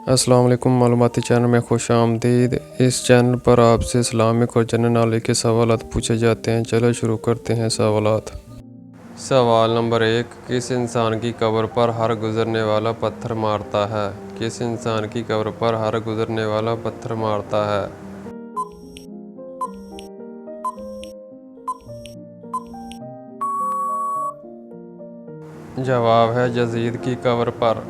अस्सलाम वालेकुम। मालूमाती चैनल में खुश आमदीद। इस चैनल पर आपसे इस्लामिक और जनरल नॉलेज के सवालात पूछे जाते हैं। चलो शुरू करते हैं सवालात। सवाल नंबर 1, किस इंसान की कब्र पर हर गुजरने वाला पत्थर मारता है? किस इंसान की कब्र पर हर गुजरने वाला पत्थर मारता है? जवाब है यजीद की कब्र पर।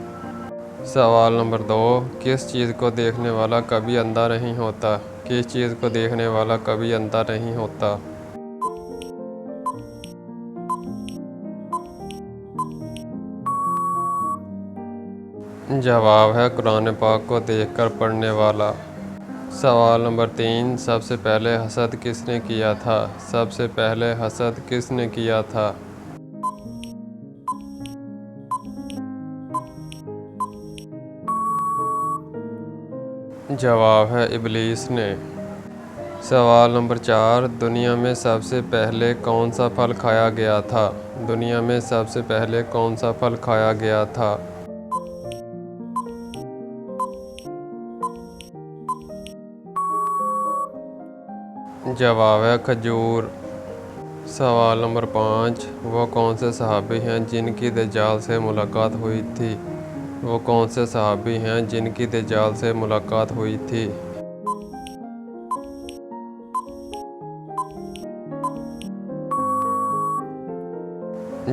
सवाल नंबर 2, किस चीज़ को देखने वाला कभी अंधा नहीं होता? किस चीज़ को देखने वाला कभी अंधा नहीं होता? जवाब है कुरान पाक को देखकर पढ़ने वाला। सवाल नंबर 3, सबसे पहले हसद किसने किया था? सबसे पहले हसद किसने किया था? जवाब है इब्लीस ने। सवाल नंबर 4, दुनिया में सबसे पहले कौन सा फल खाया गया था? दुनिया में सबसे पहले कौन सा फल खाया गया था? जवाब है खजूर। सवाल नंबर 5, वो कौन से सहाबी हैं जिनकी दज्जाल से मुलाकात हुई थी? वो कौन से सहाबी हैं जिनकी दज्जाल से मुलाकात हुई थी?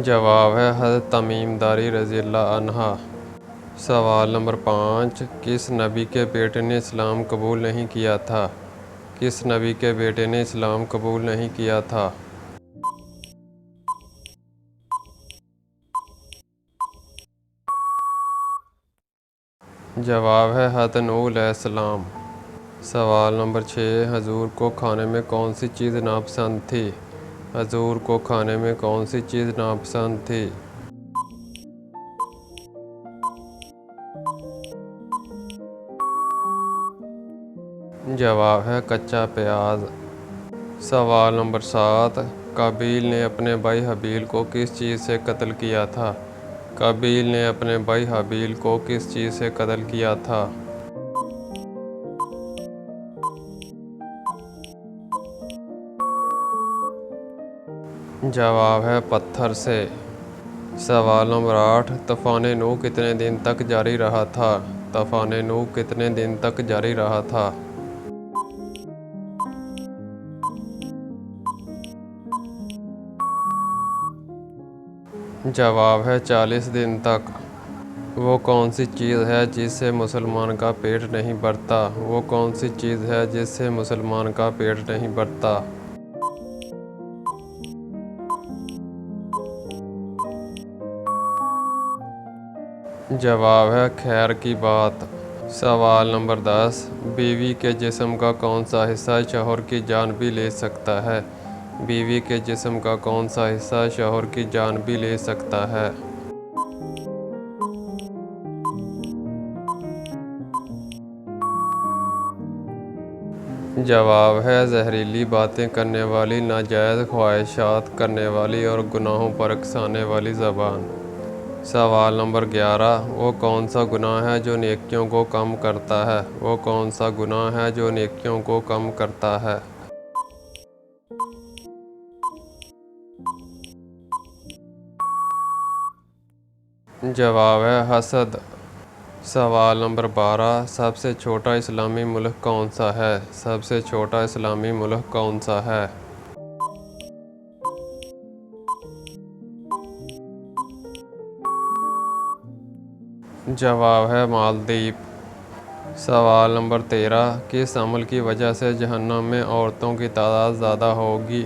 जवाब है हज़रत तमीम दारी रज़ियल्लाहु अन्हा। सवाल नंबर 5, किस नबी के बेटे ने इस्लाम कबूल नहीं किया था? किस नबी के बेटे ने इस्लाम कबूल नहीं किया था? जवाब है हज़रत नूह अलैहिस्सलाम। सवाल नंबर 6, हजूर को खाने में कौन सी चीज़ नापसंद थी? हजूर को खाने में कौन सी चीज़ नापसंद थी? जवाब है कच्चा प्याज। सवाल नंबर 7, काबील ने अपने भाई हबील को किस चीज़ से कत्ल किया था? काबील ने अपने भाई हबील को किस चीज़ से कत्ल किया था? जवाब है पत्थर से। सवाल नंबर 8, तूफ़ान नूह कितने दिन तक जारी रहा था? तूफ़ान नूह कितने दिन तक जारी रहा था? जवाब है 40 दिन तक। वो कौन सी चीज़ है जिससे मुसलमान का पेट नहीं भरता? वो कौन सी चीज़ है जिससे मुसलमान का पेट नहीं भरता? जवाब है खैर की बात। सवाल नंबर 10, बीवी के जिस्म का कौन सा हिस्सा शौहर की जान भी ले सकता है? बीवी के जिस्म का कौन सा हिस्सा शौहर की जान भी ले सकता है? जवाब है जहरीली बातें करने वाली, नाजायज़ ख्वाहिशात करने वाली और गुनाहों पर उकसाने वाली ज़बान। सवाल नंबर 11, वो कौन सा गुनाह है जो नेकियों को कम करता है? वो कौन सा गुनाह है जो नेकियों को कम करता है? जवाब है हसद। सवाल नंबर 12, सबसे छोटा इस्लामी मुल्क कौन सा है? सबसे छोटा इस्लामी मुल्क कौन सा है? जवाब है मालदीव। सवाल नंबर 13, किस अमल की वजह से जहन्नम में औरतों की तादाद ज़्यादा होगी?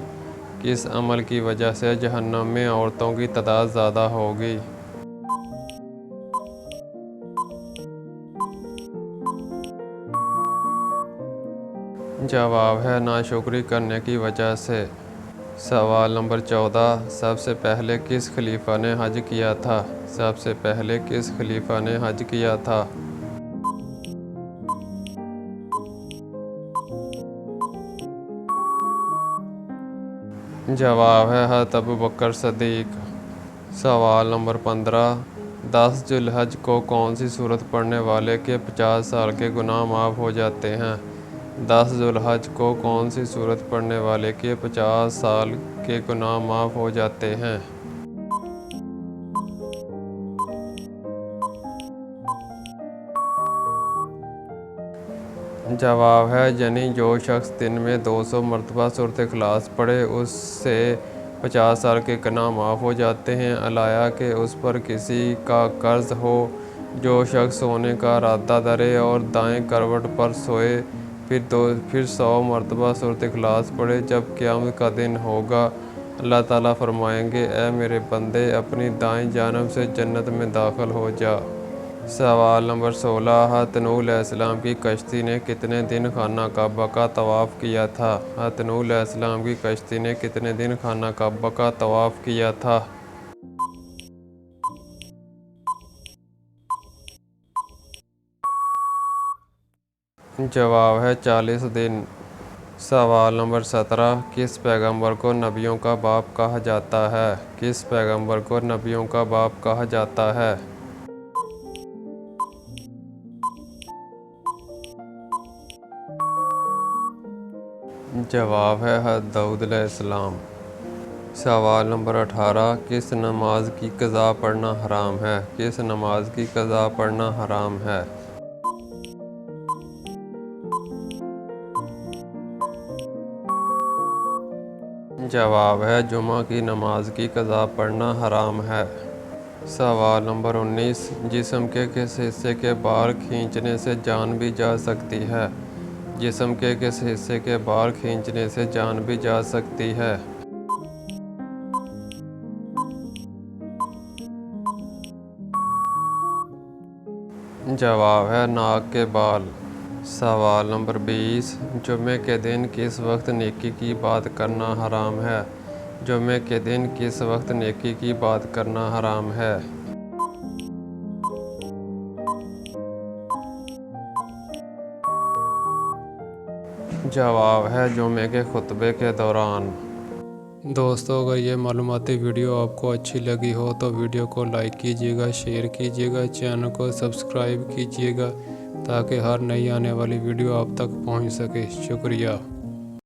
किस अमल की वजह से जहन्नम में औरतों की तादाद ज़्यादा होगी? जवाब है नाशुक्री करने की वजह से। सवाल नंबर 14, सबसे पहले किस खलीफा ने हज किया था? सबसे पहले किस खलीफा ने हज किया था? जवाब है हज़रत अबू बकर सदीक। सवाल नंबर 15, 10 जुल्हज को कौन सी सूरत पढ़ने वाले के 50 साल के गुनाह माफ़ हो जाते हैं? 10 जुल्हज को कौन सी सूरत पढ़ने वाले के 50 साल के गुनाह माफ़ हो जाते हैं? जवाब है यानी जो शख्स दिन में 200 मरतबा सूरत इखलास पढ़े उससे 50 साल के गुनाह माफ़ हो जाते हैं। अलाया कि उस पर किसी का कर्ज हो, जो शख्स सोने का इरादा करे और दाएं करवट पर सोए, फिर 100 मरतबा सूरत इखलास पढ़े। जब क़यामत का दिन होगा, अल्लाह ताला फरमाएंगे, ए मेरे बंदे, अपनी दाएं जानब से जन्नत में दाखिल हो जा। सवाल नंबर 16, हज़रत नूह अलैहिस्सलाम की कश्ती ने कितने दिन खाना काबा का तवाफ़ किया था? हज़रत नूह अलैहिस्सलाम की कश्ती ने कितने दिन खाना काबा का तवाफ़ किया था? जवाब है 40 दिन। सवाल नंबर 17, किस पैगंबर को नबियों का बाप कहा जाता है? किस पैगंबर को नबियों का बाप कहा जाता है? जवाब है हज़रत दाऊद अलैहिस्सलाम। सवाल नंबर 18, किस नमाज की क़ज़ा पढ़ना हराम है? किस नमाज की क़ज़ा पढ़ना हराम है? जवाब है जुमा की नमाज की क़ज़ा पढ़ना हराम है। सवाल नंबर 19, जिस्म के किस हिस्से के बाल खींचने से जान भी जा सकती है? जिस्म के किस हिस्से के बाल खींचने से जान भी जा सकती है? जवाब है नाक के बाल। सवाल नंबर 20, जुमे के दिन किस वक्त नेकी की बात करना हराम है? जुमे के दिन किस वक्त नेकी की बात करना हराम है? जवाब है जुमे के खुतबे के दौरान। दोस्तों, अगर ये मालूमाती वीडियो आपको अच्छी लगी हो तो वीडियो को लाइक कीजिएगा, शेयर कीजिएगा, चैनल को सब्सक्राइब कीजिएगा ताकि हर नई आने वाली वीडियो आप तक पहुंच सके। शुक्रिया।